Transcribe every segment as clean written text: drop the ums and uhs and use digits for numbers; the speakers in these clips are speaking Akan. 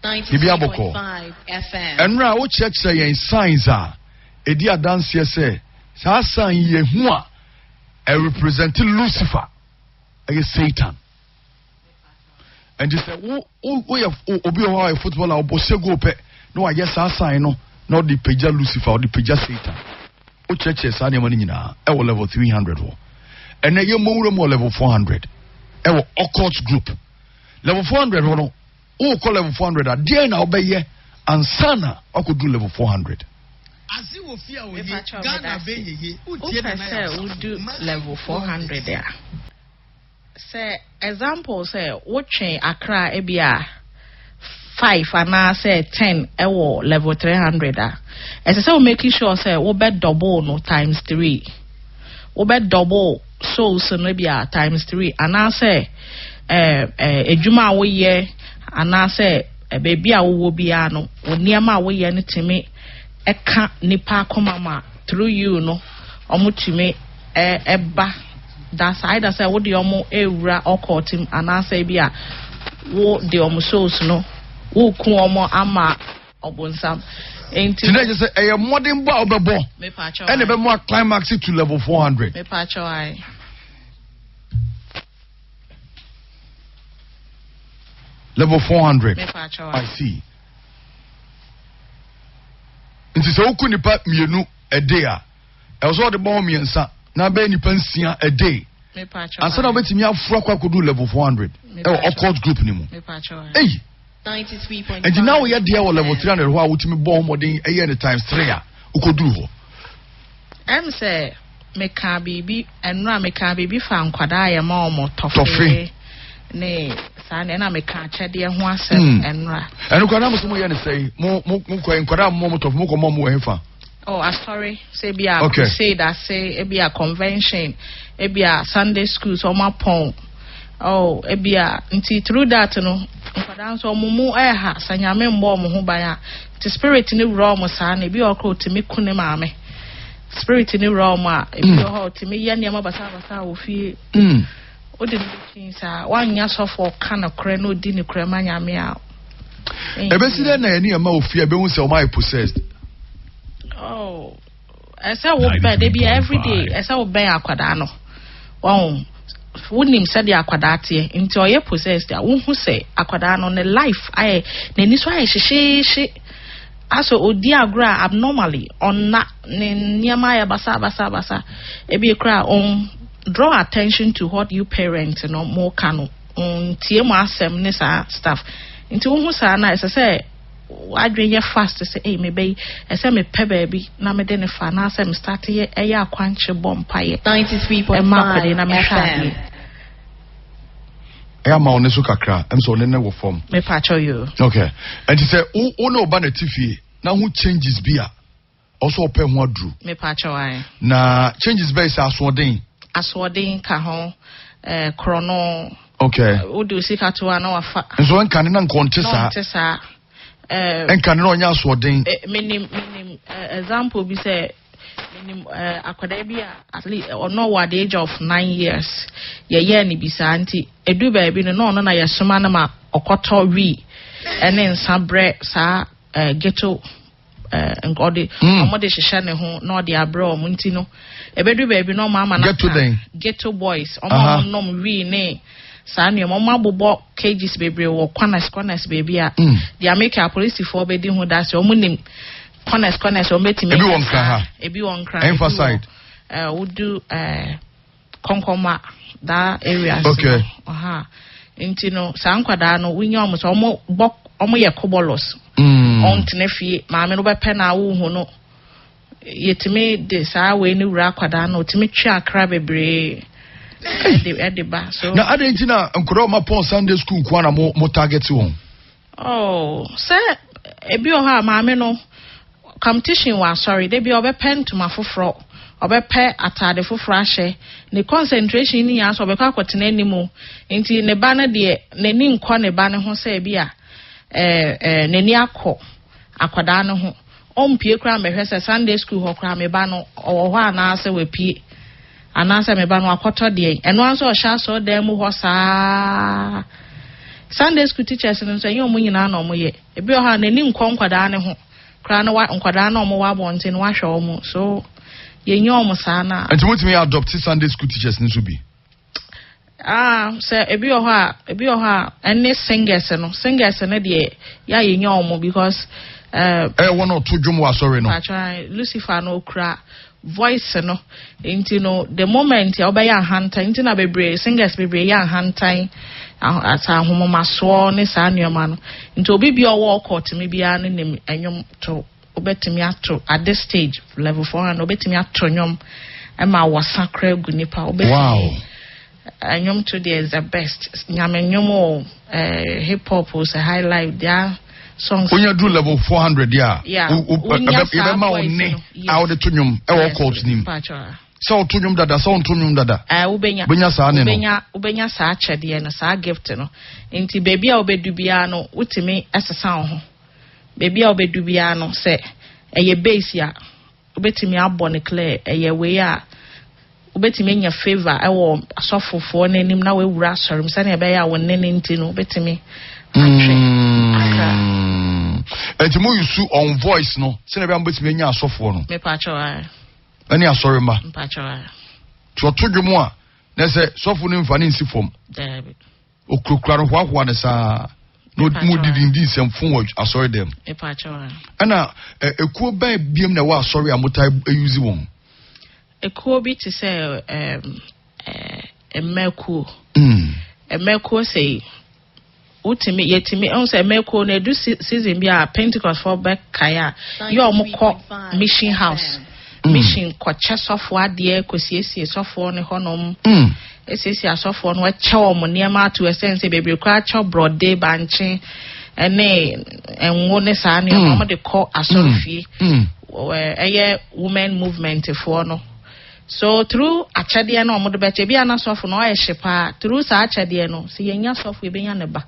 90.5 FM. And now we check say signs are. Edi adanse say sa sign ye hu a represent Lucifer, Satan. And you say we have obi o footballer obosego pe no I guess sa sign no not the pager Lucifer or the pager Satan. O check say sa nyama ni nyina e wo level 300 wo. And na ye mo level 400. E wo occult group. Level 400 wo no o call level 400 a dey na obeye ansana o could do level 400. Asi wo fia wo ye Ghana be yeye o tie na we do level 400 there. Say example say watching Accra ebia 5 and I say 10 ewo level 300 ah. As I say we making sure say we bet double no times 3. We bet double souls no bia times 3 and I say ejuma wo ye and I say baby a wo bia no oniama wo ye no timi eka nipa komama through you no omutimi eba that's either say wo de omo ewura okotim and I say bia wo de omo souls no wo ku omo ama obonsam enti today just say a modern ba obebo me pa cho and be more climax to level 400 me pa cho ai level 400 me pa cho I see nti se oku nipa mienu a day a also the bomb miensa na be nipa nsia a day me pa cho and so na betimi afro kwa kodu level 400 e occult group ni mu me pa cho eh 93.5 and now we are there level 300 ho a wutimi bomb modern e year times 3 a ukodu ho em say me ka bibi enra me ka bibi fa nkwada ya ma omo tofe ne sa na me ka chede ho asem enra enu kwa na mo so mo ye ne say mo kwa nkwada mo tofe mo ko mo mo hefa. Oh, sorry. Say be a crusade, I say be a convention, be a Sunday school, so my pong. Oh, be a through that no. Nkwadaa so mumu ha sanyame mbo mo ho ban a the spirit ni raw mo sa na bi okro timi kune maame spirit ni raw mo a bi ho timi ye ne ma basa wo fie o de ni sa wanya sofo kana kore no di ni kore manyame a ebe si na ye ne ma wo fie be hu se o mai possessed. Oh, I say wo be dey be every day. I say wo be akwada no. Wonim said the akwada tie nti oye possessed a wo hu say akwada no ne life aye na ni so aye hye aso odi agra abnormally on na niama ya basa e be kra on draw attention to what you parent no more kanu tie mo asem ne sa stuff nti wo hu sa na say adwenye fast say eh me be ese me pe baby na me de ne fa na say me start ye eya akwanche bompaye 93.5 FM eya ma oneso kakra em so ne wo form me pa cho you okay and you say o no ba na tifie na hu changes bia also pe ho adru me pa cho ai na changes be say asodin ka ho chrono okay o do sika to ana wafa so en kan na nkonte sa and can no nya so den minim example be say minim akwada bia at least or no at the age of 9 years ye ni bisa anti edu ba bi no na ye soma na ma okoto wi ene nsabre sa ghetto ngode omode hihye ne ho na ode abro om nti no ebedu ba bi no ma na ghetto boys omo nom wi ne Sani mama bobo cages bebre wo corners baby a dia make a police for be di hu da so munim corners o meti me ebi won kra emphasize we do konkoma that area okay nti no sankwada no winya omo so omo ye kobolos on tenefie maame no be pe na wo hu no yetime de sa we ni wura kwada no timi twa akra bebre Ediba so na adentina nkoro ma pon Sunday school kwa na mo target won say ebi o ha maame no competition wa sorry dey be obepen to mafofro obepe atade foforo ahye ne concentration ni ya so obekwa akotena animu nti ne ba na de nani nkọ ne ba ne ho say bia nani akọ akwada no ho ompie kra mehwe say Sunday school ho kra me ba no owo ho ana se wapie anasa me ba no akoto de eno anso o sha so dem ho saa Sunday school teachers no so yom nyina na omoye ebi o ha na ni nkwadaa ne ho kra na nkwadaa na omo wa bonte no ahwe omo so yenye omo saa na and what me adopt Sunday school teachers nso bi so ebi o ha any singers no de ya yenye omo because one or two drum was sorry no Lucifer no kra voice no into no the moment ya obaya hunter into na bebre singers bebre ya hunter asa homoma so ne saa nneoma no into obi bia owo court me bia ne nim enwom to obetimi ato at this stage level 400 obetimi ato nyom ema wasakra gu nipa obetimi wow enwom to the is the best nyame nyom hip hop was a high life there songs when you do level 400 yeah ma woni out the tunyum e wo court nim so tunyum dada so tunyum dada ubenya saa ne no ubenya saa chede no saa gift no nti baby a obedu bia no utimi esesa ho baby a obedu bia no se eye base ya obetimi abo ne clear eye we a obetimi nya favor e wo asofofo na nim na we wura asorim se na ebe ya wonne ne nti no obetimi and to you su on voice no se na be ambetimi nya asofo no me pa choa ani asori ma pa choa to dwemu a na se sofo no mfa ne nsi fom David okrokra no hwahwa ne saa no mu didi nsem fon asori dem me pa choa ana ekuo ban biem na wa asori amotai use won ekuo bi ti se emekuo emekuo sei utimi yetimi on say meko na do season bi a Pentecost for back kaya you omko mission house mission kwacha sofo ade kosiesie sofo ne honom esiesie sofo no eche omo niema to essence bebre kwa cha brode banche ene enwo ne saa ne omo de call asorofie eye women movement for no so through achade na omo de beche bia na sofo no ayehyepa through sa achade no se yenya sofo ebenya ne ba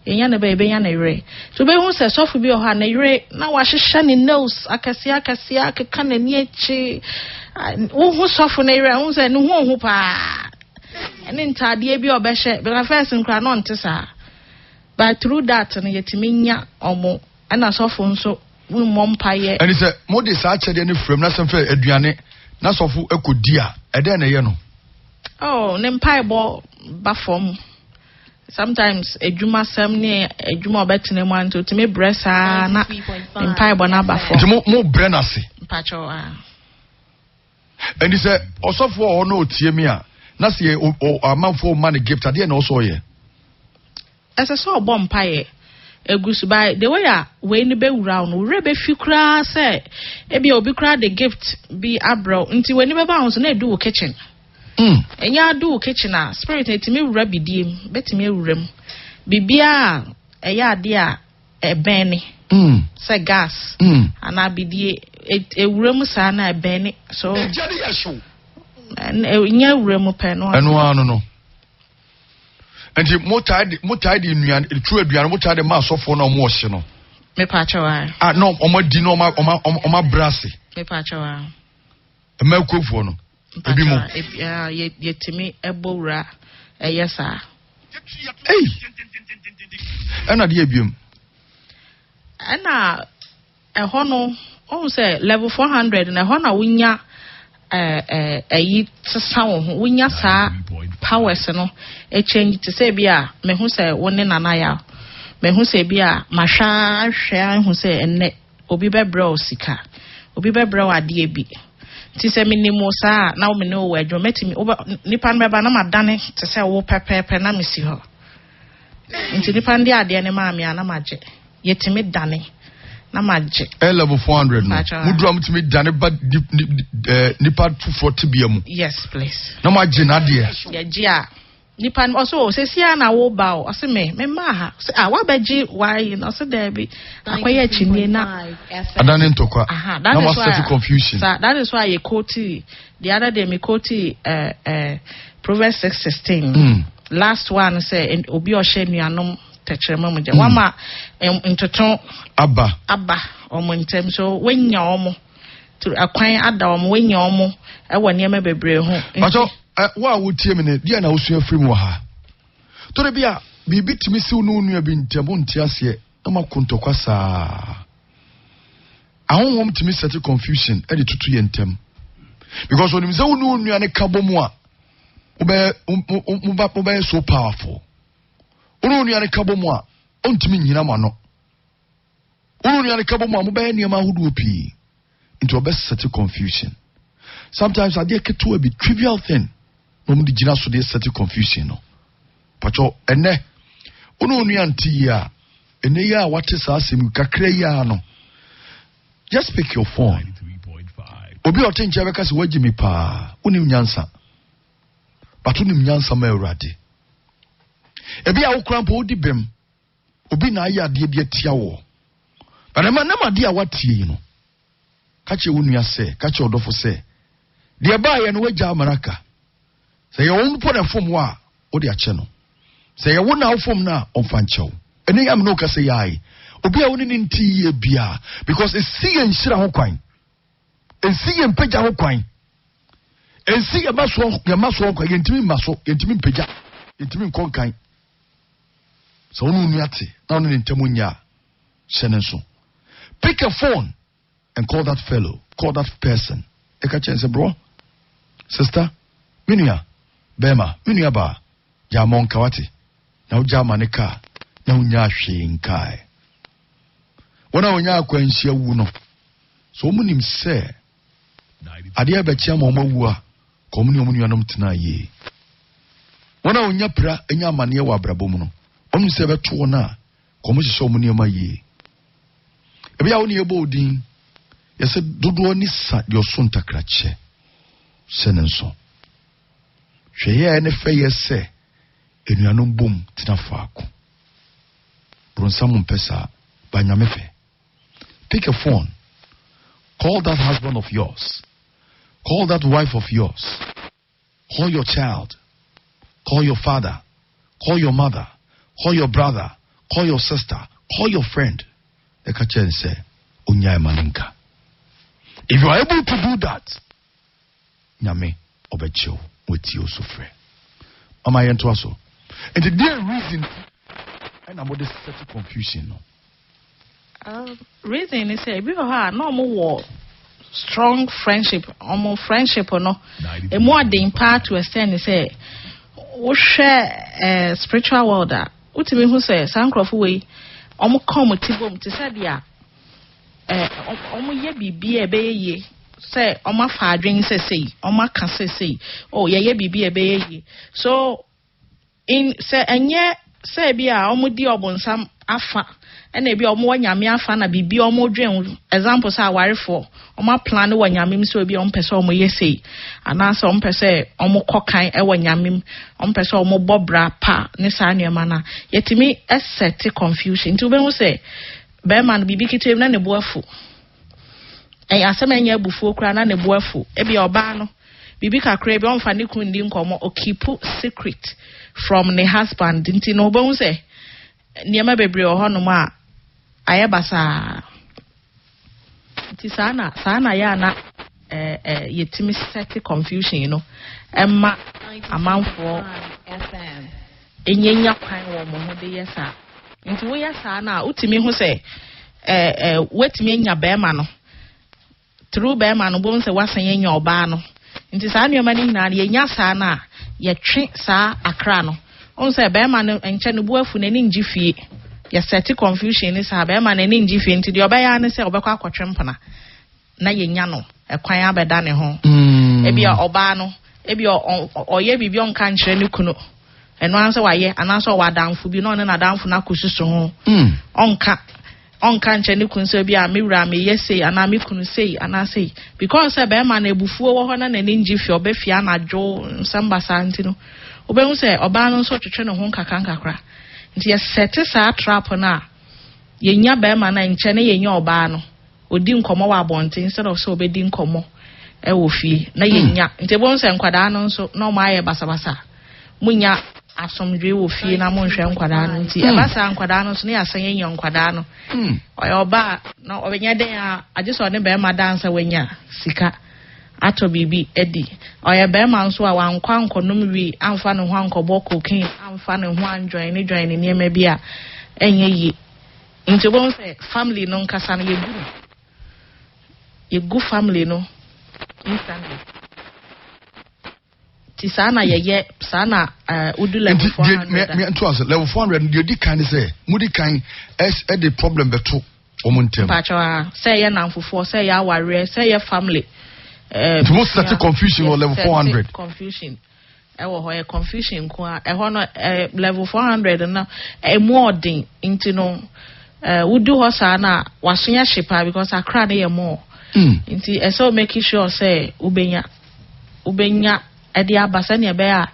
yenya ne ba ebenya ne re so be hu se sofo bi o ha ne re na wa hyehyɛ ne nose akase akeka na ni echi wo hu sofo ne re hu se ne hu pa ene ntade bi o be hye be first nkra no ntesa but through that no yetimi nya omo ana sofo nso wi mompa ye ene se mo de sa achade ne frame na semfe aduane na sofu ekodi a ede na ye no oh ne mpai bo ba form sometimes ejuma sam ne ejuma obetene mu anto timi bresa na mpai bo na ba form mo bre na se mpacho and say osofu o no tie mi a na se amanfo man gift ade na oso ye ese so obo mpai egusu by the way we ni be wura no wure be fikura say e bia obi kura the gift be abro nti we ni be ba ho so na edu kitchen enya do kitchen a spirit etimi wura bidiem betimi ewuram bibia eya ade a ebeni say gas ana bidie ewuram sa na ebeni so enya ewuram pe no eno no and motai di nuan true aduan motai de ma sofo na omo ohye no me pa chawa no omo di no omo brase me pa chawa emakofo no ebi mo yetimi ebowura eyesa ana de ebiem ana eho no on say level 400 na eho na wunya ayi tsasa wo ho wunya saa powers no e change to say bia me hu say woni nana ya me hu say bia mahwa hwe hu say enne obi bebrɛ osika obi bebrɛ ade bi ti say minimo saa na wo me no wa adwo metimi nipa no beba na madane te say wo pepepe na mesi ho nti nipa ndi ade ne ma me ana magye yetimi dane na magye level 400 no mudura mutimi dane ba nipa 240 bia mu yes please na magye na de ya gia nipa also se sia na wo ba o se me ma ha se wa baji why no se there be akoye chinie na adane ntokwa na was set confusion that is why you quote the other day me quote Proverbs 6:16 last one say obi o hye nuanom techrema mu je wama ntoton abba omo ntem so wenya omo to akwan ada omo wenya omo e wo niam bebre ho wa wotie me ne dia na osu afiri mu ha to de bia bibi timi si unu unu abi ntemo ntiase na makontokwa saa ahonwom timi set confusion e de tutu ye ntem because when you unu unu ane kabomu a ube so powerful unu unu ane kabomu a ontimi nyina mano unu unu ane kabomu a mube niam ahodo pii into obe set confusion. Sometimes I dey keto a bit trivial thing no mu di gina so dey set confusion no pacho ene unu unu anti ya ene ya wate sa asem kakra ya no just pick your phone. Obi otenche beka se wagimi pa unim nyansa but unim nyansa ma urade ebi a wokrampo odi bem obi na aya de de tia wo but na de a watie no kache wonu ase kache odofo se de ba ye no wagya amaraka se ye wonu po na fom wa odi ache no se ye wonu afom na onfa nchew ene yam no ka se yai obi a wonu ni nti ye bia because e si ye nhira ho kwan ensi ye mpagya ho kwan ensi ye maso kwan yentimi maso yentimi mpagya yentimi nkonkan so onu nuate na onu ntemu nya shenenso pick a phone and call that fellow, call that person. Eka chense bro sister minia bema minia ba ya monka wati na uja maneka na unya hwe nkai wona unya akwanhia wu no so munim se ade abechia ma omawu a komuni omunu anom tena ye wona onya pra enya amane wa abrabom no omu se beto na komu hye omuni oma ye ebi a woni ebo odin yese dodo ni sa de osonta krache senenso hweye ne feye se enuanom bom tena faako bronsam mpesa banyamefe. Pick a phone, call that husband of yours, call that wife of yours, call your child, call your father, call your mother, call your brother, call your sister, call your friend. Ekachen say, unyai maninka. If you are able to do that, nyame obecho with you sufre. Ama yento aso. And the dear reason, and I'm this set confusion no. Reason is say because no more strong friendship, almost friendship or no. A more the impact to extend is say we share spiritual world. Ultimately, who say Sancroft way, almost come with Tibum to say dia. Almost ye be a bay say almost fadring say almost can say oh ye be a bay. So in say and ye say be almost the obon some afa. And maybe omo nyame afa na bibi omo dwen example say aware for omo plan wo nyame so bi omo pese omo yesei anasa omo pese omo kokan e wo nyame omo pese omo bobra pa ne sa nneema na yetimi set confusion nti obehu say be man bibi kitem na ne boafu asema nya abufu okura na ne boafu e bi oba no bibi kakra bi omfa ne kundi nkomo o keep secret from the husband nti no obehu say nneema bebre ohono ma ayabasa ti sana ya na yetimi set confusion you know emma amanfo FM enyenya kwan wo mo ho de yesa nti wo yesa na utimi hu se wetimi enya bema no through bema no bo se wasan yenya oba no nti sa nneema ni hina yenya sa na ye twe sa akra no on se bema no enche no buafu na ni ngifie ya set confusion is ha ma na ni ngifie nti de obaya ne se obekwa akotwempana na yenya no ekwan abeda ne ho ebi oba no ebi oye bibi onka nkyere ne kuno eno anse waye ananso wadanfo bi no ne na danfo na kosusu ho onka nkyere ne kun se bi a mewura me yese ana me kunu sei ana sei because be ma na ebufuo wo ho na ni ngifie obefia na dwo nsamba santi no obehu se oba no so twetwe ne ho nkakra nti ya set sa trap na yenya ba ma na nche ne yenya oba no odi nkomo wa abonte instead of so obedi nkomo e wo fie na yenya nti bo nse nkwada no so no ma aye basabasa munya asomdwe wo fie na mo nhwe nkwada no nti e basa nkwada no so ne yasan yenya nkwada no oya oba no obenya den a age so ne ba ma dansa wenya sika ato bibi edi oya be man so a wankwa nkonom wi amfa ne ho ankobọ cocaine amfa ne ho anjoin ne join ne niema bi a enye yi nti bon say family no nkasa no yegu family no instantly ti sana yeye sana udu level 400 me to us level 400 the kind say mudi kind as the problem beto omontem pacho say ye namfofo say ya aware say ye family the most certain confusion or level 400 confusion ewo ho confusion ko a ho no level 400 na more than into no udu ho sa na wasonya shepa because akra na ye more into so making sure say ubenya edi abasa ne be a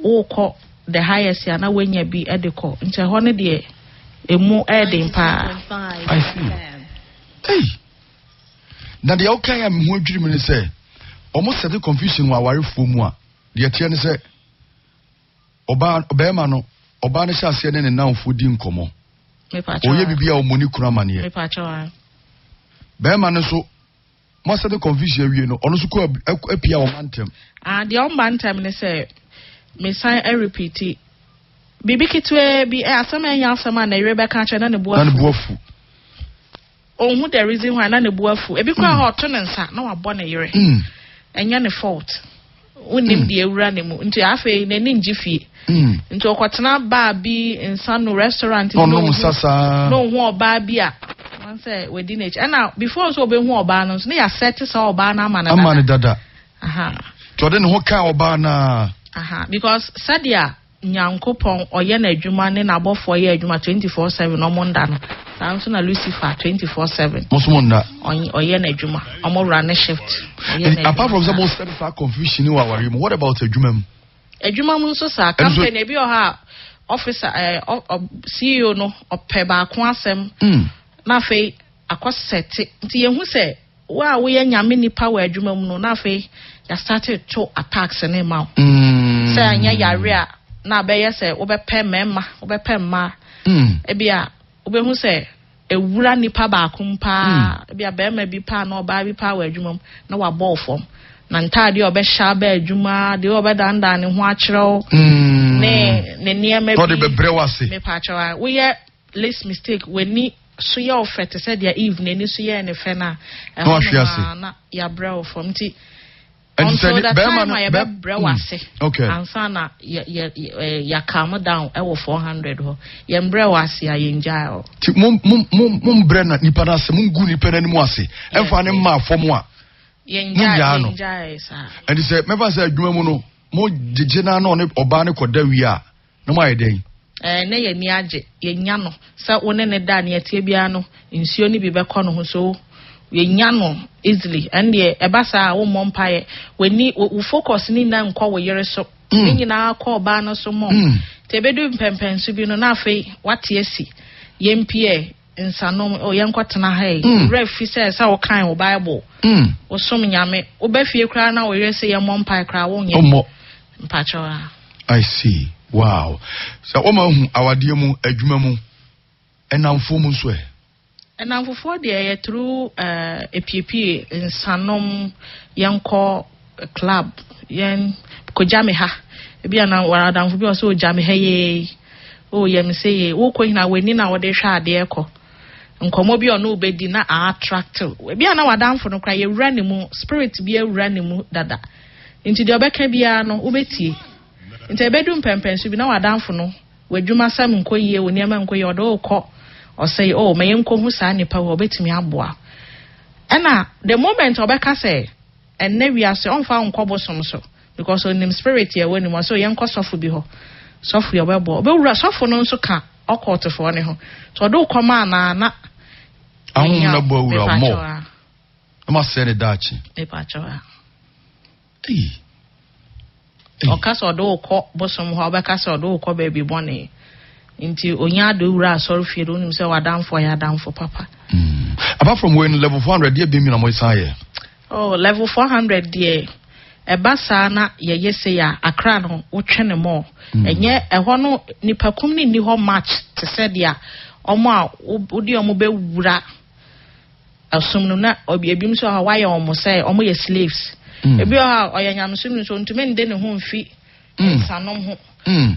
wo ko the highest ya na wenya bi ediko nche ho ne de emu edin pa I see. Hey, na de okay am ho adwiri me say almost set confusion wa ware fomu a de tie ne say oba ma no oba ne sha ase ne ne nanfo di nkomo me pa cha oye bibia o moni kura mane me pa cha be ma ne so mo set confusion wie no ono so ko apia o mantem the on mantem ne say me sign a repeat bibi kitwe bi asama nya asama na Rebecca cha na ne boafu ohun the reason why na ne boafu ebi kwa hoto ne nsa na wabọ ne yere enya ne fault unim de ewura ne mu nti afa ne ni ngifie nti okotena ba bi nsa no restaurant no sasa no hu oba bi a man say within age and before so be hu oba no so na ya set so oba na amana dada to den ho ka oba na because sadia nyankopon oye na adwuma ne na abofo ye adwuma 24/7 no monda no sanso na Lucifer 24/7 mosmonda oye na adwuma omo run shift apart from some certain confusion ni wawari what about adwuma mu adwuma mu so sa company bi o ha officer CEO no opeba ko asem na fe akosete nti ye hu se wa wo ye nyame nipa wa adwuma mu no na fe ya started to attacks ne ma say anya yare a na be yese wo be pem ma ebia wo be hu se ewura nipa ba akumpa ebia be ma bi pa na oba bi pa wa adwuma na wa ball form na ntade obe sha ba adwuma de obe danda ne ho akyerew ne niema bi de bebre wase me pa akyerew wo ye least mistake weni so ye ofete said ya evening ni so ye ne fe na na ya brew form ti until the time I ever brewase ansana ya calm down e wo 400 ho ye brewase ya yenja o ti mum bre na nipa na se mum gu nipa na ni mu ase emfa ne ma afom a yenja esa and say me say adwuma mu no mo jeje na na ne oba ne koda wi a no ma yeden na ye ni age yenya no sa wone ne da na etie bia no nsuo ni bi be kɔ no ho so yenya no easily and the ebasa wo mompae weni wo focus ni na nkɔ wo yere so ni nyina akɔ ba no so mo tebedu mpempenso bi no na afei wate asi yempie nsanom o yenkɔtena ha refi say wo kan wo bible wo som nyame wo ba fie kra na wo yere se ye mompae kra wo nye mpacho I see. Wow. So o ma hu awade mu adwuma mu enamfo mu so and I'm for the through a PPA in Sanom Yanko club yen kojame ha ebi ana wara dan fu bi so jame ha ye o yem say wo ko hina weni na wo de hwa ade ekọ nkomo bi ono obedi na attract ebi ana wadan fu no kra ye wura ne mu spirit bi ewura ne mu dada nti de obeka bia no obetie nti ebedum pempensu bi na wadan fu no wadwuma sam nkoyie woni ama nkoyie odo okọ or say oh me yenko hu sa nipa wo betimi aboa ena the moment obeka say enne wi ase onfa nkobo som so because onim spirit ye woni mo so yenko sofo bi ho sofo ye obebo obewura sofo no nso ka okotefo ne ho so do koma na ahun na bo wura mo ama se ne dachi e pa choa okaso do ko bosom ho obeka so do ko baby bone nti onya do wura asori fie do nim se wadamfo ya damfo papa apart from when level 400 dey be me na mo say level 400 dey ebasa na ye yese ya akra no wotwe ne mo enye eho no nipakum ni ho match te said ya omo a odi omo be wura asum no na obi ebim so ha why omo say omo ye slaves ebi oha oyanyamsum so ntumi nde ne ho mfi sanom ho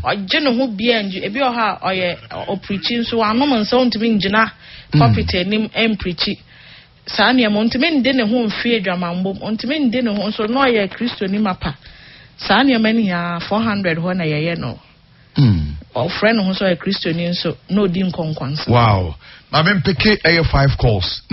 oje ne ho bia nju ebi oha oye opreaching so anom nso ntumi ngina pulpit enim empreachi saa ne mo ntumi nde ne ho mfi adwamambom ntumi nde ne ho so no oye Kristo ni mapa saa ne mani ya 400 ho na yeye no friend who saw a Christian so no dim konkwansa. Wow. My men pick 5 calls.